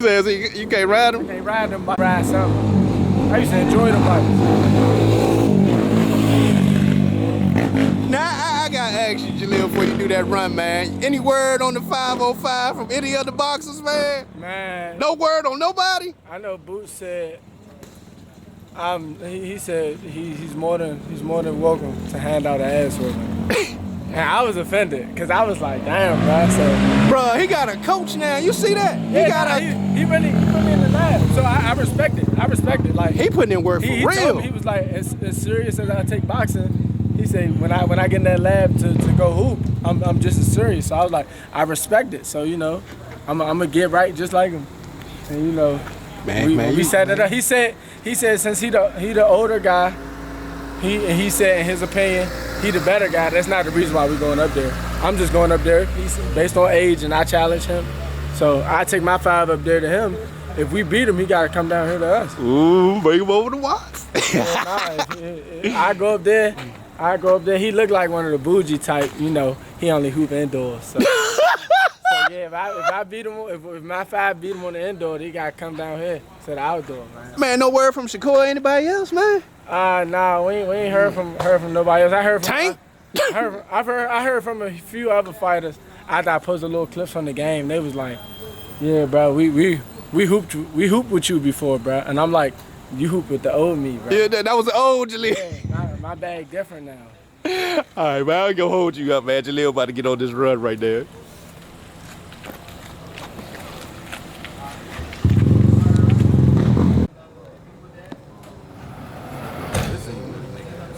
says you can't ride them? I can't ride them bikes. Ride something. I used to enjoy them bikes. Now, I gotta ask you, Jalil, before you do that run, man. Any word on the 505 from any other boxers, man? Man. No word on nobody? I know Boots said, he said he's more than welcome to hand out an ass whipping. And I was offended, because I was like, damn, bro. So, bro, he got a coach now. You see that? Yeah, he really put me in the lab. So I respect it. I respect it. Like, he putting in work for real. Told me, he was like, as serious as I take boxing, he said, when I get in that lab to go hoop, I'm just as serious. So I was like, I respect it. So, you know, I'm going to get right just like him. And, you know, we set it up. He said since he the older guy, he said in his opinion, he the better guy. That's not the reason why we're going up there. I'm just going up there based on age, and I challenge him. So I take my 5 up there to him. If we beat him, he got to come down here to us. Ooh, bring him over the watts. I go up there. He looked like one of the bougie type. You know, he only hoop indoors. So, yeah, if I beat him, if my 5 beat him on the indoor, he got to come down here to the outdoor, man. Man, no word from Shakur or anybody else, man? Nah, we ain't heard from nobody else. I heard from Tank. I heard from a few other fighters after I posted little clips from the game. They was like, "Yeah, bro, we hooped with you before, bro." And I'm like, "You hooped with the old me, bro." Yeah, that was the old Jalil. Yeah, my bag different now. All right, man, I'm gonna hold you up, man. Jalil about to get on this run right there.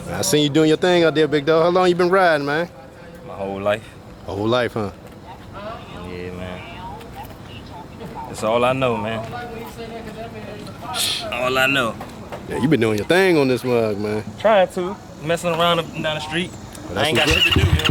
I seen you doing your thing out there, big dog. How long you been riding, man? My whole life. My whole life, huh? Yeah, man. That's all I know, man. All I know. Yeah, you been doing your thing on this mug, man. Trying to. Messing around up and down the street. Well, I ain't got shit to do, you know?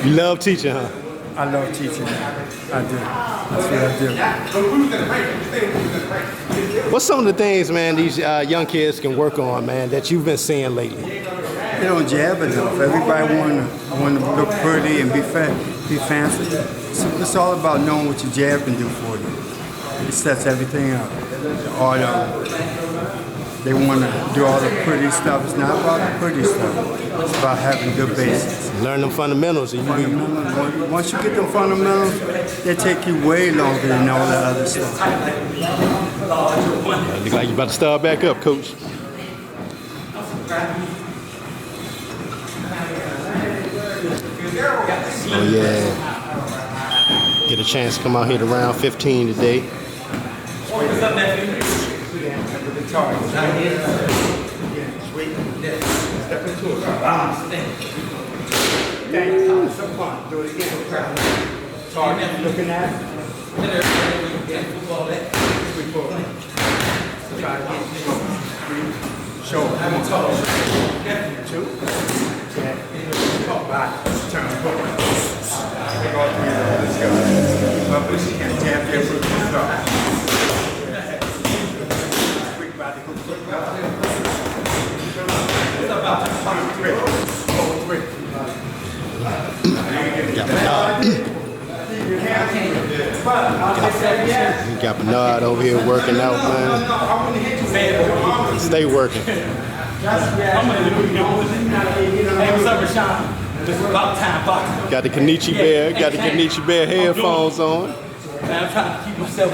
You love teaching, huh? I love teaching. I do. That's what I do. What's some of the things, man, these young kids can work on, man, that you've been seeing lately? They don't jab enough. Everybody want to look pretty and be fancy. It's all about knowing what your jab can do for you. It sets everything up. All they want to do all the pretty stuff. It's not about the pretty stuff. It's about having good basics. Learn them fundamentals. Once you get them fundamentals, they take you way longer than all the other stuff. Look like you about to start back up, Coach. Oh, yeah. Get a chance to come out here to round 15 today. What's up, nephew? Step into it. Thanks. Some fun. Do it again. Target. Looking at. Try again. 3. Shoulder. Come on. 2. Right. Turn. Take off the let's go. Up as you can. Tap your foot. Start. Quick body. Quick body. You got Bernard over here working out, man. Stay working. Hey, what's up, Rashawn? This is about time boxing. Got the Kenichi Bear headphones on. Man, I'm trying to keep myself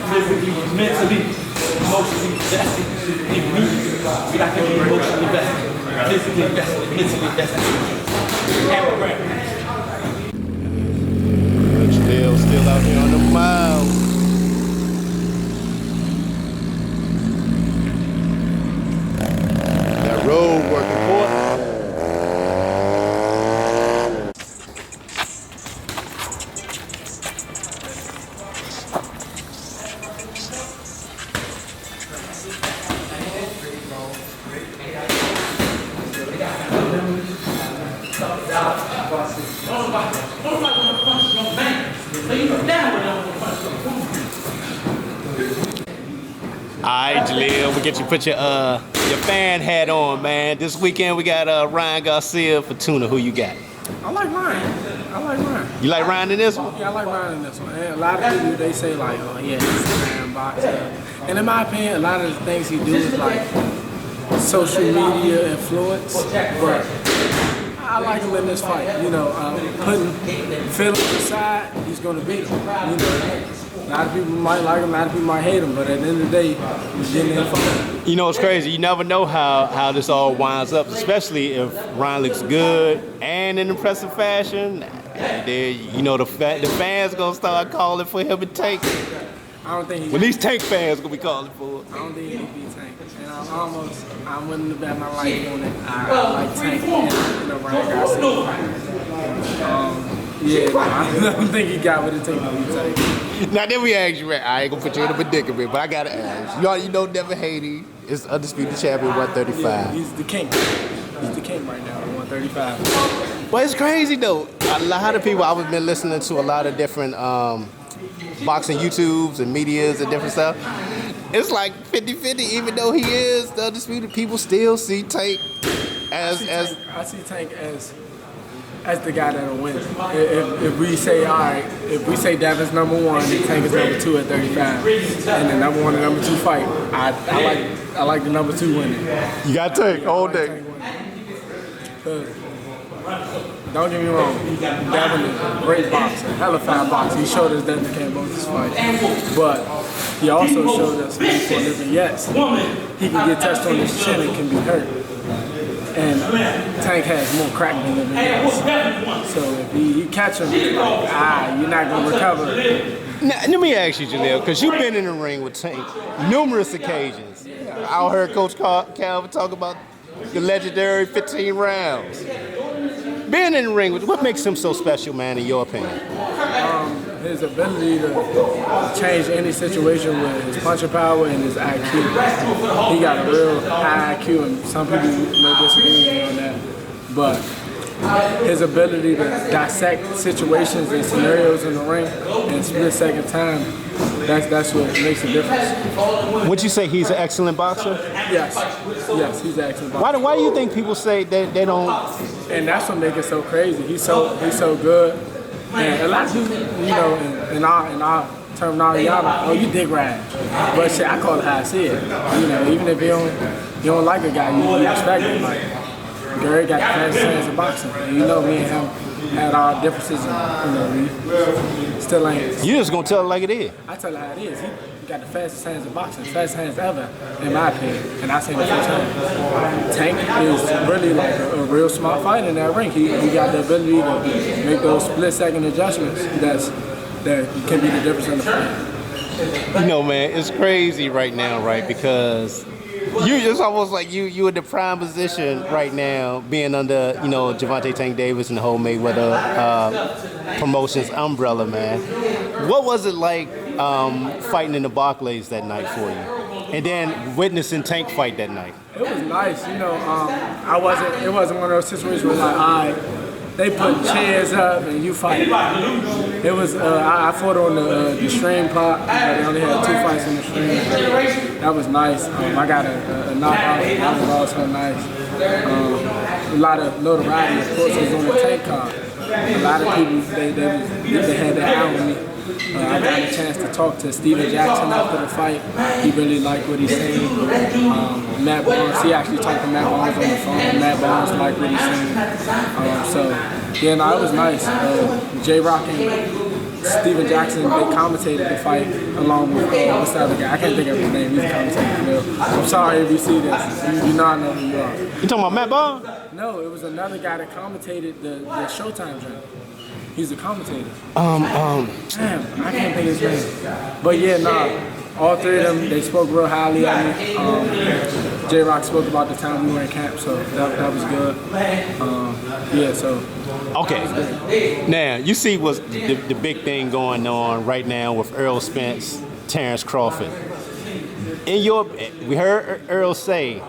physically, mentally, emotionally invested in me. We got to be emotionally invested, physically invested, mentally invested. Still out here on the mile. That road working for it. Alright, Jalil, we get you put your fan hat on, man. This weekend we got Ryan Garcia for Tuna. Who you got? I like Ryan. You like Ryan in this one? Yeah, I like Ryan in this one. And a lot of people, they say like, oh yeah, he's a man boxer. And in my opinion, a lot of the things he do is like social media influence. But I like him in this fight. You know, putting Phillips aside, he's going to beat him. You know, a lot of people might like him, a lot of people might hate him, but at the end of the day, he's getting in fight. You know, it's crazy. You never know how this all winds up, especially if Ryan looks good and in impressive fashion. And then, you know, the fans gonna start calling for him and Tank. I don't think Well, these Tank fans gonna be calling for it. I don't think he beat Tank. And I'm willing to bet my life on it. I like Tank and Ryan Garcia. Yeah, I don't think he got what it takes to beat Tank. Now, then we ask you, I ain't gonna put you in a predicament, but I gotta ask. You know Devin Haney is undisputed champion 135. He's the king. He's the king right now at 135. But it's crazy though. A lot of people, I've been listening to a lot of different boxing YouTubes and medias and different stuff. It's like 50-50, even though he is the undisputed, people still see Tank as I see Tank as the guy that'll win. If we say, all right, if we say Devin's number 1 and Tank is number 2 at 35, and the number 1 and number 2 fight, I like the number 2 winning. you got Tank all day. Don't get me wrong, Devin is a great boxer, hella fine boxer. He showed us that in the Cambodia fight, but he also showed us before living yes, he can get touched on his chin and can be hurt. And Tank has more crack than living yes. So if he catch him, you're not gonna recover. Now, let me ask you, Jalil, because you've been in the ring with Tank numerous occasions. I heard Coach Calvin talk about the legendary 15 rounds. Being in the ring, what makes him so special, man, in your opinion? His ability to change any situation with his punching power and his IQ. He got a real high IQ, and some people may disagree with me on that. But his ability to dissect situations and scenarios in the ring in split-second time, that's what makes a difference. Would you say he's an excellent boxer? Yes, he's an excellent boxer. Why do you think people say they don't? And that's what makes it so crazy. He's so good. And a lot of people, you know, in our terminology, y'all like, oh, you dick ride. But shit, I call it how I see it. You know, even if you don't like a guy, you respect him. Like, Gary got the fastest hands in boxing. And you know, me and him had our differences, and we still ain't. You just gonna tell it like it is. I tell it how it is. He got the fastest hands in boxing, fastest hands ever, in my opinion. And I say the first time. Tank is really like a real smart fighter in that ring. He got the ability to make those split-second adjustments that can be the difference in the fight. You know, man, it's crazy right now, right? Because it's almost like you in the prime position right now, being under, you know, Gervonta Tank Davis and the whole Mayweather Promotions umbrella, man. What was it like fighting in the Barclays that night for you? And then witnessing Tank fight that night? It was nice, you know. It wasn't one of those situations where like, all right, they put chairs up and you fight. It was I fought on the stream pot. They only had 2 fights in the stream. That was nice. I got a knockout. That was also nice. A lot of notoriety, of course, was on the Tank card. a lot of people, they had their eye on me. I got a chance to talk to Steven Jackson after the fight. He really liked what he's saying. Matt Barnes, he actually talked to Matt Barnes on the phone. Matt Barnes liked what he's saying. So, yeah, no, it was nice. J-Rock and Steven Jackson, they commentated the fight along with what's the other guy? I can't think of his name. He's a commentator. I'm sorry if you see this. You know I know who you are. You talking about Matt Barnes? No, it was another guy that commentated the Showtime joint. He's a commentator. Damn, I can't think of his name. But yeah, nah, all three of them, they spoke real highly of me. J-Rock spoke about the time we were in camp, so that was good. Yeah, so. Okay. Now, you see what's the big thing going on right now with Earl Spence, Terrence Crawford. We heard Earl say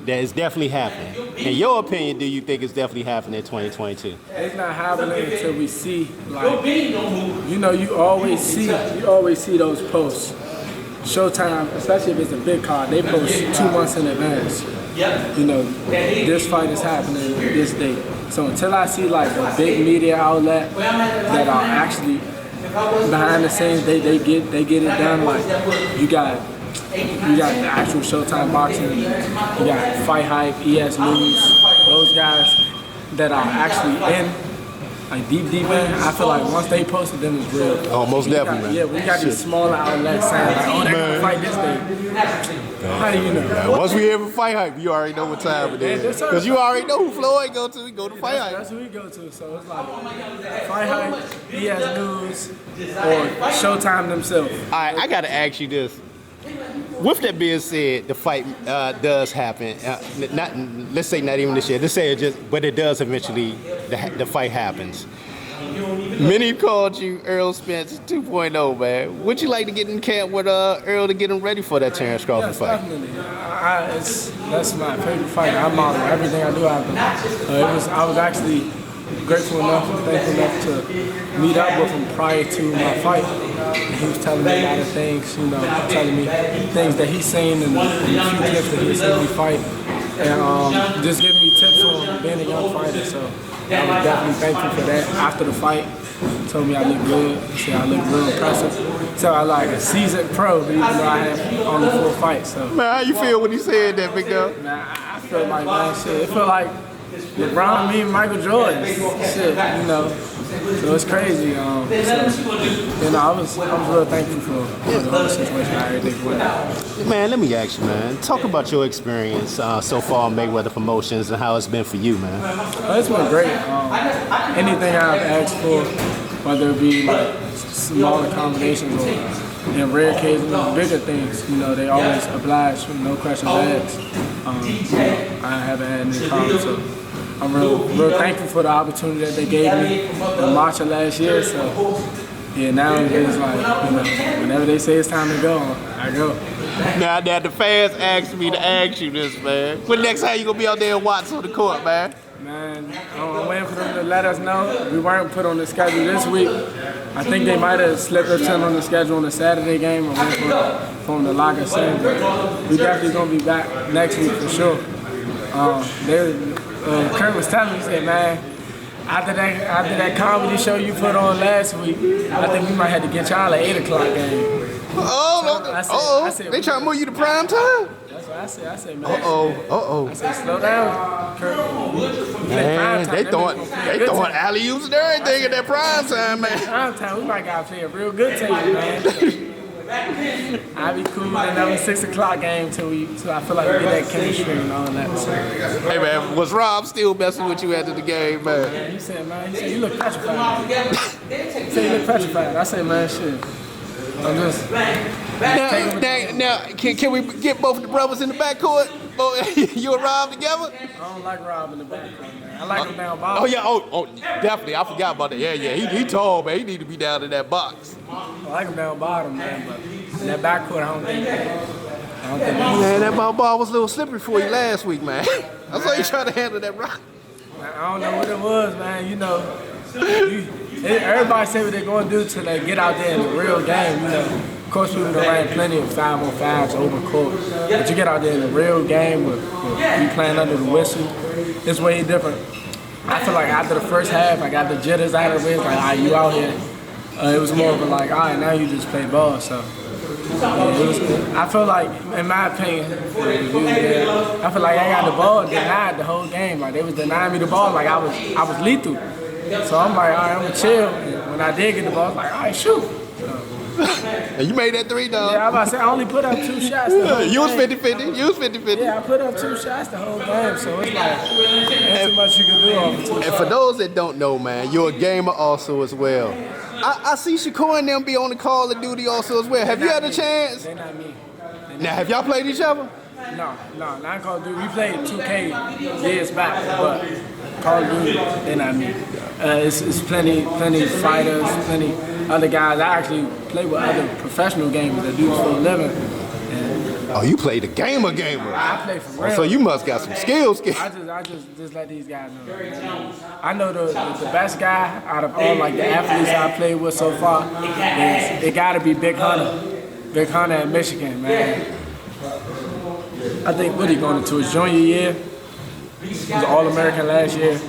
that it's definitely happening. In your opinion, do you think it's definitely happening in 2022? It's not happening until we see, like, you know, you always see those posts. Showtime, especially if it's a big card, they post 2 months in advance. You know, this fight is happening this date. So until I see like a big media outlet that are actually behind the scenes, they get it done. Like you got the actual Showtime boxing, you got Fight Hype, ES News, those guys that are actually in, like deep in. I feel like once they post it, then it's real. Oh, most definitely, man. Yeah, we got these smaller outlets saying like, oh, they're gonna fight this day. How do you know? Yeah, once we ever Fight Hype, you already know what time it is. Because you already know who Floyd go to. We go to Fight Hype. That's who we go to. So it's like Fight Hype, ES News, or Showtime themselves. All right, I got to ask you this. With that being said, the fight does happen. Let's say not even this year. Let's say it just, but it does eventually. The fight happens. Many called you Earl Spence 2.0, man. Would you like to get in camp with Earl to get him ready for that Terrence Crawford fight? Definitely. That's my favorite fight. I model everything I do after. I was actually grateful enough and thankful enough to meet up with him prior to my fight. And he was telling me a lot of things, you know, telling me things that he's seen and a few clips that he's seen me fight. And just giving me tips on being a young fighter. So I was definitely thankful for that. After the fight, he told me I look good. He said I look real impressive. So I like a seasoned pro, even though I had only 4 fights. So Man, how you feel when he said that, big dog? man, I feel like, man, shit, it felt like LeBron, me, and Michael Jordan, shit, you know. So it's crazy. You know, I was real thankful for the whole situation. I everything went. Man, let me ask you, man. Talk about your experience so far on Mayweather Promotions and how it's been for you, man. It's been great. Anything I've asked for, whether it be like small accommodations or in rare cases, bigger things, you know, they always oblige, no questions asked. I haven't had any problems. So I'm real thankful for the opportunity that they gave me in March of last year. So yeah, now it's like, you know, whenever they say it's time to go, I go. Now the fans asked me to ask you this, man. When next time you gonna be out there and watch on the court, man? Man, I'm waiting for them to let us know. We weren't put on the schedule this week. I think they might have slipped us in on the schedule on the Saturday game. I'm waiting for them to lock us in. But we definitely gonna be back next week for sure. Kurt was telling me, he said, man, after that comedy show you put on last week, I think we might have to get y'all an 8 o'clock game. I said, they trying to move you to prime time? That's what I said. I said, man. I said, slow down, Kurt. Man, they throwing alley-oops and everything at that prime time, man. Prime time, we might gotta play a real good team, man. I'll be cool in another 6 o'clock game till I feel like we get that chemistry and all that. So. Hey man, was Rob still messing with you after the game, man? He said, you look petrified. He said, you look petrified. I said, man, shit. I'm just. Now, can we get both of the brothers in the backcourt? You and Rob together? I don't like Rob in the backcourt, man. I like him down bottom. Oh yeah, definitely. I forgot about that. Yeah. He tall, man. He need to be down in that box. I like him down bottom, man. But in that backcourt, I don't think. Man, that ball was a little slippery for you last week, man. I saw you trying to handle that rock. I don't know what it was, man. You know, everybody say what they're going to do till they get out there in the real game. You know, of course, people ran plenty of 5-on-5s over court, but you get out there in the real game with you playing under the whistle, it's way different. I feel like after the first half, I got the jitters out of it. Like, all right, you out here. It was more of a like, all right, now you just play ball. So I feel like, in my opinion, I feel like I got the ball denied the whole game. Like, they was denying me the ball. Like, I was lethal. So I'm like, all right, I'm gonna chill. And when I did get the ball, I was like, all right, shoot. And you made that 3, dog. Yeah, I was about to say, I only put up 2 shots. You was 50-50. You was 50-50. Yeah, I put up 2 shots the whole game, so it's like, ain't too much you can do off of 2 And shots. for those that don't know, man, you're a gamer also as well. I see Shakur and them be on the Call of Duty also as well. Have you had a chance? They're not me. Now, have y'all played each other? No, not Call of Duty. We played 2K years back, but Call of Duty, they're not me. It's plenty fighters, plenty other guys. I actually play with other professional gamers that do this for a living. And Oh, you play the gamer. I play for real. So you must got some skills. I just let these guys know. I know the best guy out of all like the athletes I played with so far is it got to be Big Hunter. Big Hunter in Michigan, man. I think what he going into his junior year. He was All-American last year.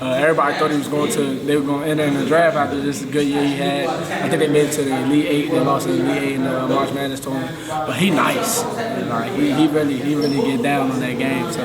Everybody thought they were going to enter in the draft after this good year he had. I think they made it to the Elite 8. They lost in the Elite 8 in the March Madness tournament. But he nice. Like he really get down on that game. So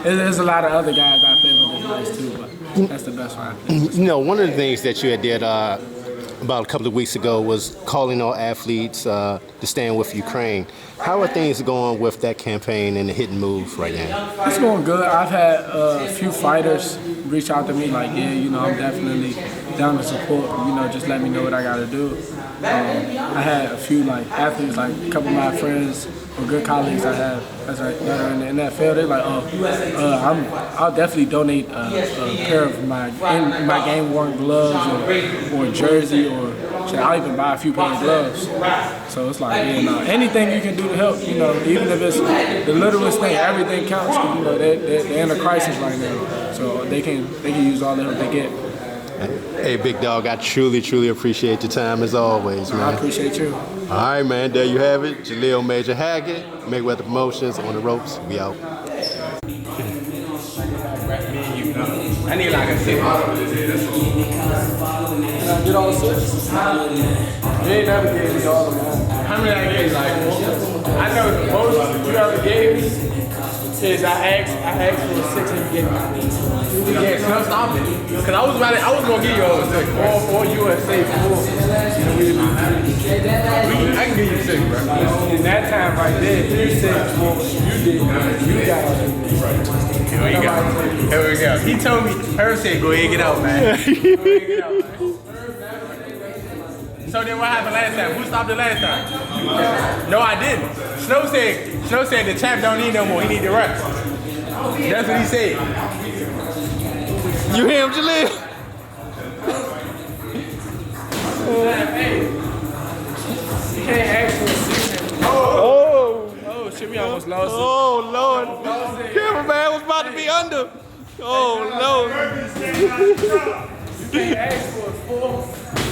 there's a lot of other guys I play with that's nice too. But that's the best one I play. You know, one of the things that you had did about a couple of weeks ago was calling all athletes to stand with Ukraine. How are things going with that campaign and the hidden move right now? It's going good. I've had a few fighters reach out to me like, yeah, you know, I'm definitely down to support. You know, just let me know what I got to do. I had a few like athletes, like a couple of my friends or good colleagues I have that are in the NFL. They're like, I'll definitely donate a pair of my game worn gloves or jersey or shit, I'll even buy a few pair of gloves. So it's like, you know, anything you can do to help, you know, even if it's the littlest thing, everything counts. You know, they're in a crisis right now, so they can use all the help they get. Hey, big dog, I truly appreciate your time as always, man. I appreciate you. All right, man, there you have it. Jalil Major Hackett, Mayweather Promotions, on the ropes. We out. I need like a 6. Get all 6? You ain't never gave me all of them. How many I gave? Like, I know the most you ever gave me is I asked for a 6 and you gave me. Yeah, so stop it. Because I was going to give you a 6. Or you would say 4. I can give you 6, bro. In that time right there, you said, well, you got it. Here we go. Here we go. He told me, Herb said, go ahead, get out, man. Go ahead, get out, man. So then what happened last time? Who stopped it last time? No, I didn't. Snow said the champ don't need no more. He need the rest. That's what he said. You hear him, Jalil? Hey, you can't ask for a 6. Oh, shit, we almost lost it. Oh, Lord. Cameraman was about to be under. Oh, Lord. You can't ask for a 4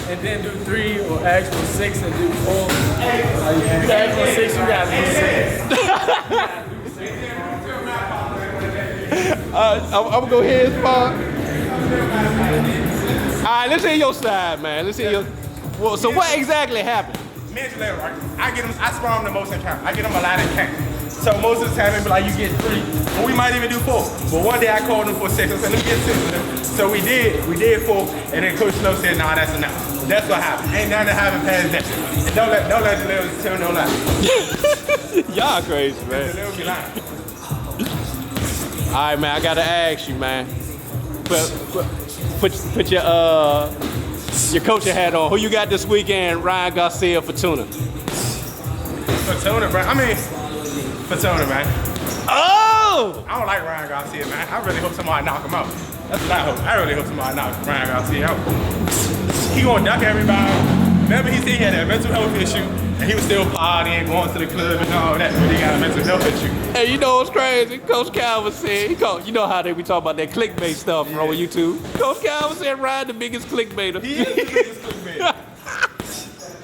and then do 3, or ask for 6 and do 4. You ask for 6, you gotta do 6. I'm gonna go ahead and spot. All right, let's hear your side, man. Let's hear your. Well, so what exactly happened? Mentally, right? I spar him the most in camp. I get him a lot in camp. So most of the time, it be like, you get 3, or we might even do 4. But one day I called him for 6. I said, let me get 6 of them. So we did 4, and then Coach Snow said, nah, that's enough. That's what happened. Ain't nothing happened past that. And don't let the little tell no lie. Y'all crazy, man. The little be lying. All right, man. I gotta ask you, man. Put your coaching hat on. Who you got this weekend? Ryan Garcia, Fortuna. Fortuna, bro. Fortuna, man. Oh! I don't like Ryan Garcia, man. I really hope somebody knock him out. That's what I hope. I really hope somebody knock Ryan Garcia out. He gonna duck everybody. Remember he said he had a mental health issue, and he was still partying, going to the club and all that, but he got a mental health issue. Hey, you know what's crazy? Coach Calvin said, you know how they be talking about that clickbait stuff on YouTube. Coach Calvin said Ryan the biggest clickbaiter. He is the biggest clickbaiter.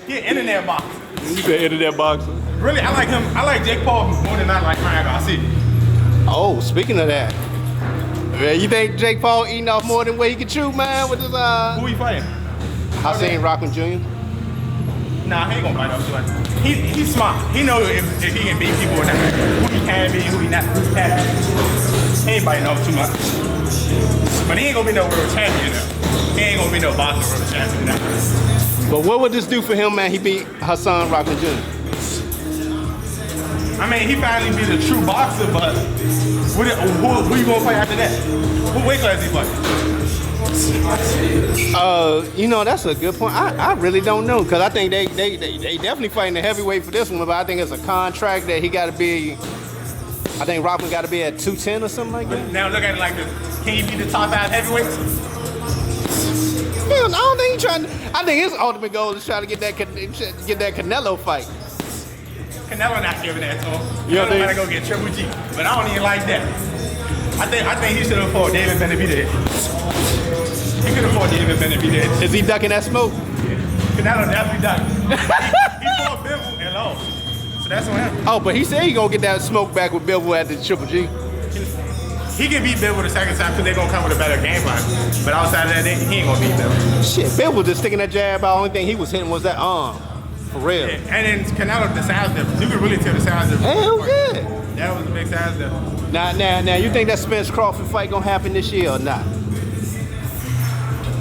He an internet boxer. You said internet boxer. Really, I like him. I like Jake Paul more than I like Ryan Garcia. Oh, speaking of that, Man, you think Jake Paul eating off more than what he can chew, man? With his Who he fighting? I seen Rockman Jr. Nah, he ain't gonna fight up too much. He's smart. He knows if he can beat people or not. Who he can beat, who he not. Who he can beat. He ain't fighting up too much. But he ain't gonna be no world champion though. He ain't gonna be no boxing world champion now. But what would this do for him, man? He beat Hassan Rockman Jr. I mean, he finally beat a true boxer, but who you gonna fight after that? Who weight class he fight? You know, that's a good point. I really don't know, because I think they definitely fighting the heavyweight for this one, but I think it's a contract that he got to be. I think Rockman got to be at 210 or something like that. Now look at it like this: can he be the top 5 heavyweights? Hell, I don't think he's trying to. I think his ultimate goal is trying to get that Canelo fight. Canelo not giving that to him. You don't think? Gotta go get Triple G, but I don't even like that. I think he should have fought David Benavidez. He could have fought David Benavidez. Is he ducking that smoke? Canelo definitely ducked. He fought Bivol and lost. So that's on him. Oh, but he said he gonna get that smoke back with Bivol at the Triple G. He can beat Bivol the second time because they're gonna come with a better game plan. But outside of that, he ain't gonna beat Bivol. Shit, Bivol just sticking that jab out. Only thing he was hitting was that arm. For real. Yeah. And then Canelo, the size difference. You could really tell the size difference. Hell yeah. That was a big size difference. Now, you think that Spence Crawford fight gonna happen this year or not?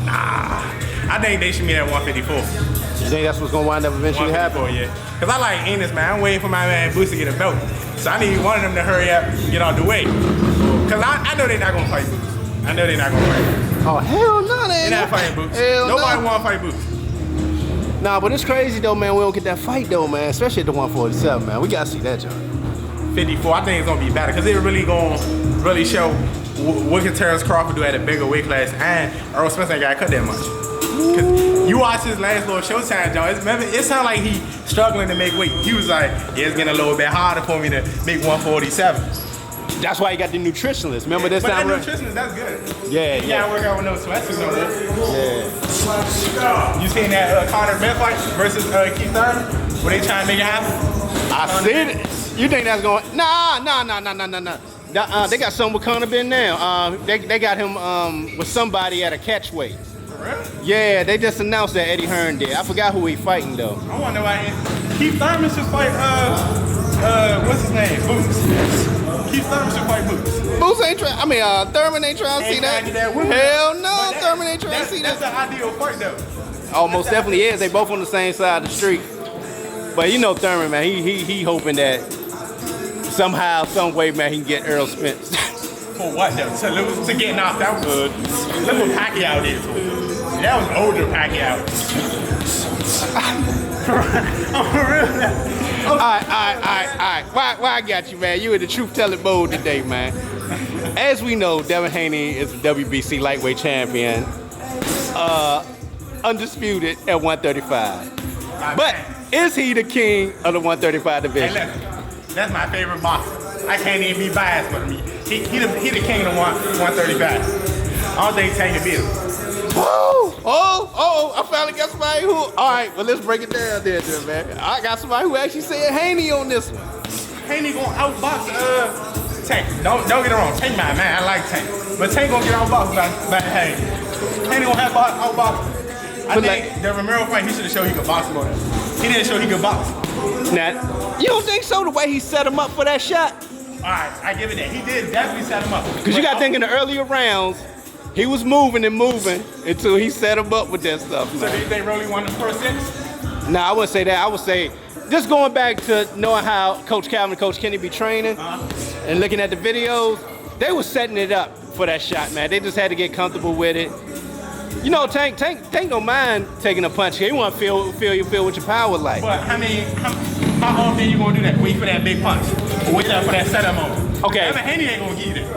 Nah. I think they should meet at 154. You think that's what's gonna wind up eventually happening? Yeah. Because I like Enos, man. I'm waiting for my man Boots to get a belt. So I need one of them to hurry up and get out the way. Because I know they're not gonna fight Boots. I know they're not gonna fight Boots. Oh, hell no, They're not fighting Boots. Hell Nobody no. wanna fight Boots. Nah, but it's crazy though, man. We don't get that fight though, man. Especially at the 147, man. We gotta see that, John. 54, I think it's gonna be better because they're really gonna show what can Terrence Crawford do at a bigger weight class, and Earl Spence ain't gotta cut that much. Cause you watch his last little Showtime, John. It sounded like he struggling to make weight. He was like, yeah, it's getting a little bit harder for me to make 147. That's why he got the nutritionist. Remember this but time? that nutritionist, that's good. Yeah, You gotta work out with no sweatsuits no more. Yeah. You seen that Conor Ben fight versus Keith Thurman, where they trying to make it happen? I seen it. You think that's going? Nah. They got something with Conor Ben now. They got him with somebody at a catchweight. For real? Yeah, they just announced that Eddie Hearn did. I forgot who he fighting though. I wanna know why Keith Thurman should fight what's his name? Boots. Keith Thurman should fight Boots. Boots ain't trying. Thurman ain't trying to see that. Hell no, Thurman ain't trying to see That's that. the ideal fight though. Almost definitely is. They both on the same side of the street. But you know Thurman, man, he hoping that somehow, some way, man, he can get Earl Spence. For what though? To get knocked out good. Look what Pacquiao did to him. That was older Pacquiao. For real. All right. Why I got you, man? You in the truth-telling mode today, man. As we know, Devin Haney is the WBC lightweight champion, undisputed at 135. But is he the king of the 135 division? Hey, look, that's my favorite boxer. I can't even be biased, but he the king of the 135. I don't think Tank can beat him. Oh, I finally got somebody who, all right, well, let's break it down there, man. I got somebody who actually said Haney on this one. Haney gonna outbox Tank. Don't get it wrong. Tank my man. I like Tank. But Tank gonna get outboxed by Haney. Haney gonna have outbox. I think the Romero fight, he should have showed he could box more. He didn't show he could box. Now, you don't think so, the way he set him up for that shot? All right, I give it that. He did definitely set him up. Because you got to think in the earlier rounds, he was moving until he set him up with that stuff. So do you think Rolly won the first 6? No, I wouldn't say that. I would say, just going back to knowing how Coach Calvin and Coach Kenny be training and looking at the videos, they were setting it up for that shot, man. They just had to get comfortable with it. You know, Tank don't mind taking a punch. He want to feel what your power like. But how often you gonna do that? Wait for that big punch. Or wait for that setup moment. Okay. Haney ain't gonna give you that.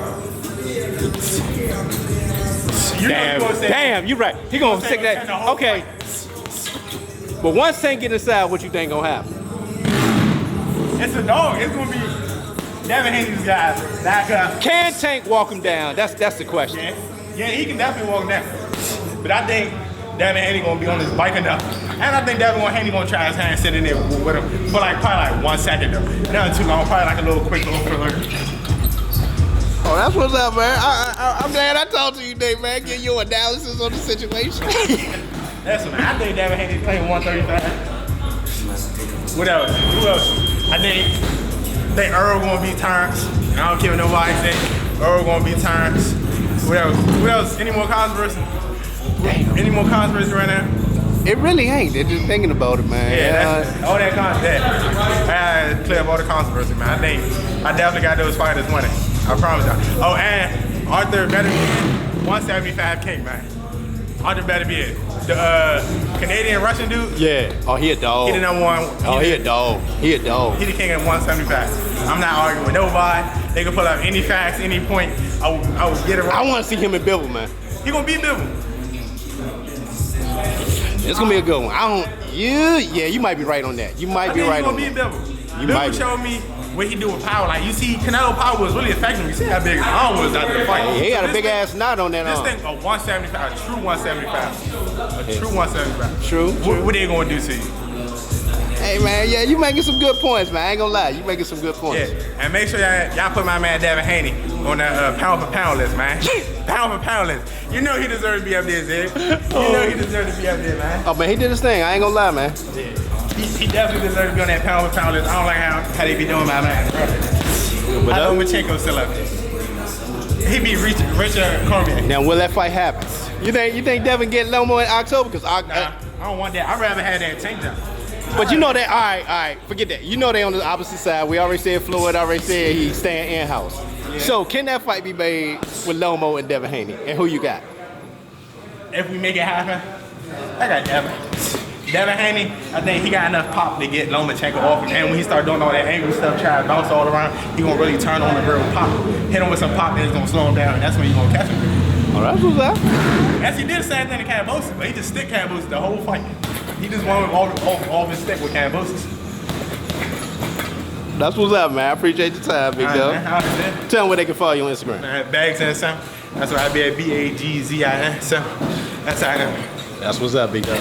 Damn, you're right. He gonna stick that. Okay. But once Tank get inside, what you think gonna happen? It's a dog. It's gonna be Devin Haney's guy. Can Tank walk him down? That's the question. Yeah, he can definitely walk him down. But I think Devin Haney gonna be on his bike enough. And I think Devin Haney gonna try his hand sitting there with him for probably 1 second though. Not too long, probably like a little quick little filler. Oh, that's what's up, man. I'm glad I talked to you today, man. Get your analysis on the situation. That's what I think Devin Haney playing 135. What else? Who else? I think Earl gonna be Terrence. I don't care what nobody say. Earl gonna be Terrence. What else? What else? Any more controversy? Any more controversy right now? It really ain't. They're just thinking about it, man. Yeah, that's, all that controversy. I clear up all the controversy, man. I definitely got those fighters winning. I promise you. Oh, and Arthur better be 175 king, man. Arthur better be it. The Canadian Russian dude. Yeah. Oh, he a dog. He the number one. He a dog. He a dog. He the king at 175. I'm not arguing with nobody. They can pull up any facts, any point. I will get it right. I want to see him in Bivol, man. He gonna beat Bivol. It's gonna be a good one. Yeah, you might be right on that. You might be right on that. He gonna beat Bivol. You might Bivol showed me what he do with power. Like you see, Canelo power was really affecting me. You see how big his arm was after the fight. He got a big ass knot on that This arm. thing a 175, a true 175, a true 175. True. What they gonna do to you? Hey man, yeah, you making some good points, man. I ain't gonna lie, you making some good points. Yeah, and make sure y'all put my man Devin Haney on that pound for pound list, man. Pound for pound list. You know he deserves to be up there, Zig. You know he deserves to be up there, man. Oh man, he did his thing. I ain't gonna lie, man. Yeah. He definitely deserves to be on that pound for pound list. I don't like how they be doing my man. I know Machenko's still up there. He beat Richard Cormier. Now will that fight happen? You think Devin get Lomo in October? Cause Nah, I don't want that. I'd rather have that tank down. but you know that. All right, forget that. You know they on the opposite side. We already said Floyd already said he's staying in house. Yeah. So can that fight be made with Lomo and Devin Haney? And who you got? If we make it happen, I got Devin. Devin Haney, I think he got enough pop to get Lomachenko off. And when he start doing all that angry stuff, trying to bounce all around, he gonna really turn on the real pop. Hit him with some pop, and it's gonna slow him down. And that's when you gonna catch him. Oh, that's what's up. As he did the same thing to Cambosis, but he just stick Cambosis the whole fight. He just won with all his stick with Cambosis. That's what's up, man. I appreciate your time, big dog. Tell them where they can follow you on Instagram. Bags and Sam. That's why I be at BAGZIN. So that's how I know. That's what's up, big dog.